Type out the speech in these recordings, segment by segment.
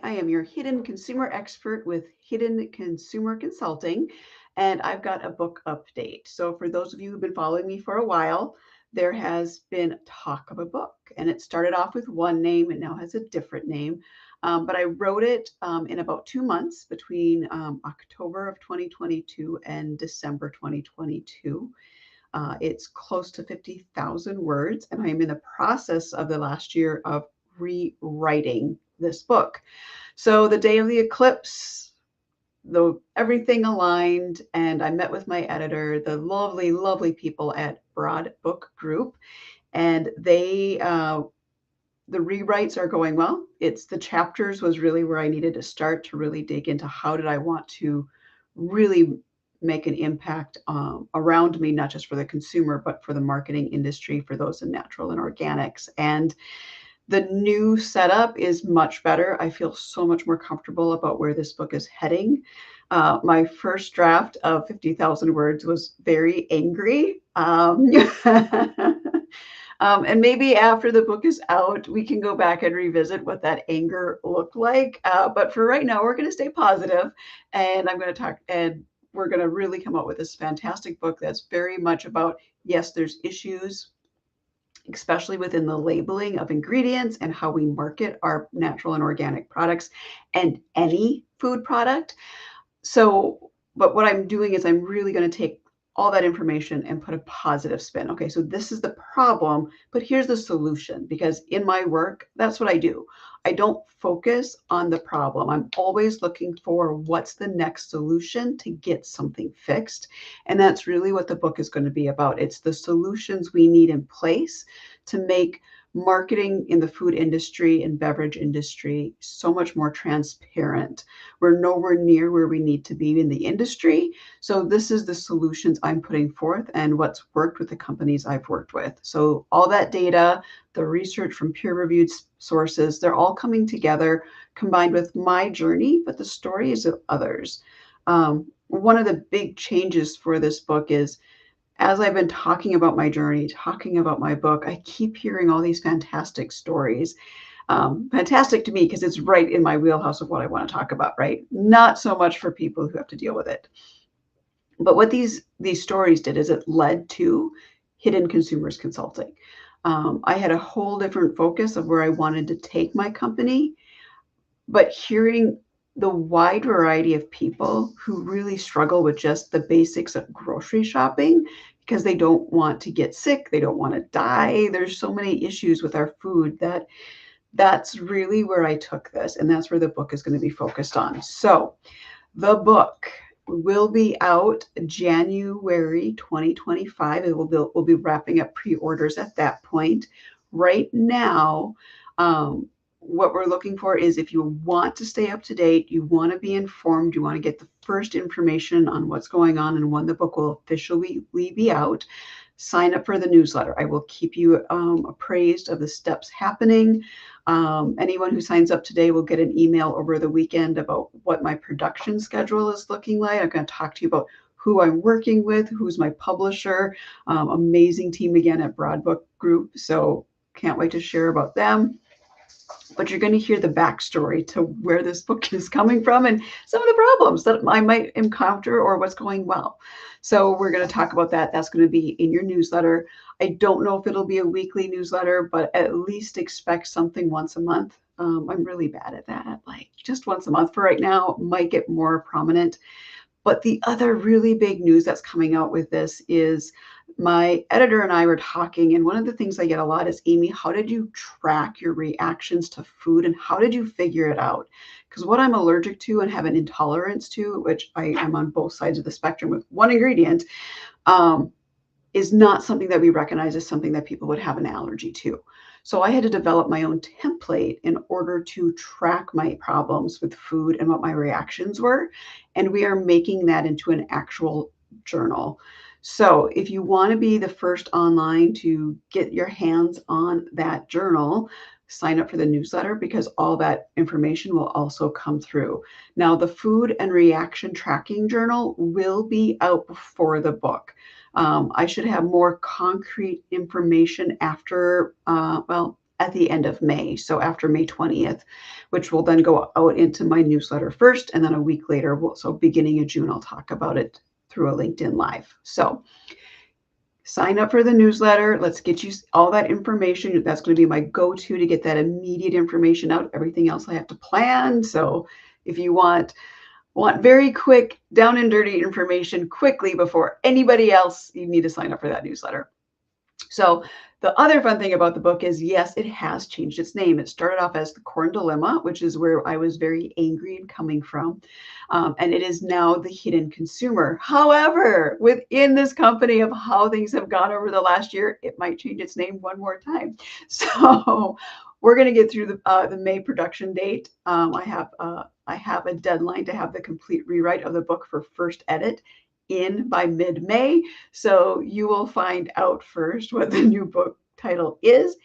I am your hidden consumer expert with Hidden Consumer Consulting, and I've got a book update. So, for those of you who've been following me for a while, there has been talk of a book, and it started off with one name and now has a different name. But I wrote it in about 2 months between October of 2022 and December 2022. It's close to 50,000 words, and I am in the process of the last year of rewriting this book. So the day of the eclipse, everything aligned, and I met with my editor, the lovely, lovely people at Broad Book Group, and the rewrites are going well. It's the chapters was really where I needed to start to really dig into how did I want to really make an impact around me, not just for the consumer, but for the marketing industry, for those in natural and organics. And the new setup is much better. I feel so much more comfortable about where this book is heading. My first draft of 50,000 words was very angry. And maybe after the book is out, we can go back and revisit what that anger looked like. But for right now, we're going to stay positive, and I'm going to talk, and we're going to really come up with this fantastic book that's very much about, yes, there's issues, especially within the labeling of ingredients and how we market our natural and organic products and any food product. So, but what I'm doing is I'm really going to take all that information and put a positive spin. Okay, so this is the problem, but here's the solution. Because in my work, that's what I do. I don't focus on the problem. I'm always looking for what's the next solution to get something fixed. And that's really what the book is going to be about. It's the solutions we need in place to make marketing in the food industry and beverage industry so much more transparent. We're nowhere near where we need to be in the industry. So this is the solutions I'm putting forth and what's worked with the companies I've worked with. So all that data, the research from peer-reviewed sources, they're all coming together, combined with my journey, but the stories of others. One of the big changes for this book is, as I've been talking about my journey, talking about my book, I keep hearing all these fantastic stories. Fantastic to me because it's right in my wheelhouse of what I want to talk about, right? Not so much for people who have to deal with it. But what these stories did is it led to Hidden Consumers Consulting. I had a whole different focus of where I wanted to take my company, but hearing the wide variety of people who really struggle with just the basics of grocery shopping because they don't want to get sick, they don't want to die. There's so many issues with our food that's really where I took this, and that's where the book is going to be focused on. So the book will be out January 2025. We'll be wrapping up pre-orders at that point. Right now, what we're looking for is, if you want to stay up to date, you want to be informed, you want to get the first information on what's going on and when the book will officially be out, sign up for the newsletter. I will keep you appraised of the steps happening. Anyone who signs up today will get an email over the weekend about what my production schedule is looking like. I'm going to talk to you about who I'm working with, who's my publisher. Amazing team again at Broad Book Group. So can't wait to share about them. But you're going to hear the backstory to where this book is coming from and some of the problems that I might encounter or what's going well. So we're going to talk about that. That's going to be in your newsletter. I don't know if it'll be a weekly newsletter, but at least expect something once a month. I'm really bad at that. Like just once a month for right now, might get more prominent. But the other really big news that's coming out with this is my editor and I were talking, and one of the things I get a lot is, Amy, how did you track your reactions to food and how did you figure it out? Because what I'm allergic to and have an intolerance to, which I am on both sides of the spectrum with one ingredient, is not something that we recognize as something that people would have an allergy to. So I had to develop my own template in order to track my problems with food and what my reactions were. And we are making that into an actual journal. So if you want to be the first online to get your hands on that journal, sign up for the newsletter because all that information will also come through. Now, the food and reaction tracking journal will be out before the book. I should have more concrete information after, at the end of May. So after May 20th, which will then go out into my newsletter first. And then a week later, so beginning of June, I'll talk about it through a LinkedIn Live. So sign up for the newsletter. Let's get you all that information. That's going to be my go-to to get that immediate information out. Everything else I have to plan. So if you want very quick, down and dirty information quickly before anybody else, you need to sign up for that newsletter. So the other fun thing about the book is, yes, it has changed its name. It started off as The Corn Dilemma, which is where I was very angry and coming from. And it is now The Hidden Consumer. However, within this company of how things have gone over the last year, it might change its name one more time. So we're going to get through the May production date. I have a deadline to have the complete rewrite of the book for first edit in by mid-May. So you will find out first what the new book title is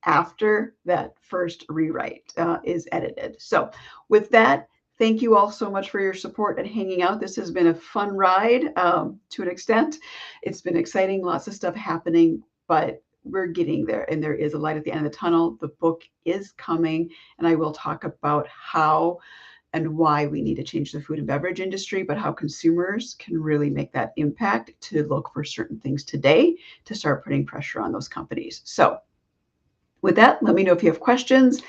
after that first rewrite is edited. So with that, thank you all so much for your support and hanging out. This has been a fun ride to an extent. It's been exciting, lots of stuff happening, but we're getting there and there is a light at the end of the tunnel. The book is coming, and I will talk about how and why we need to change the food and beverage industry, but how consumers can really make that impact to look for certain things today to start putting pressure on those companies. So with that, let me know if you have questions.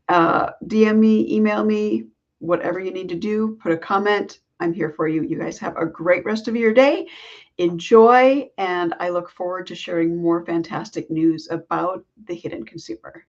DM me, email me, whatever you need to do, put a comment. I'm here for you. You guys have a great rest of your day. Enjoy, and I look forward to sharing more fantastic news about the hidden consumer.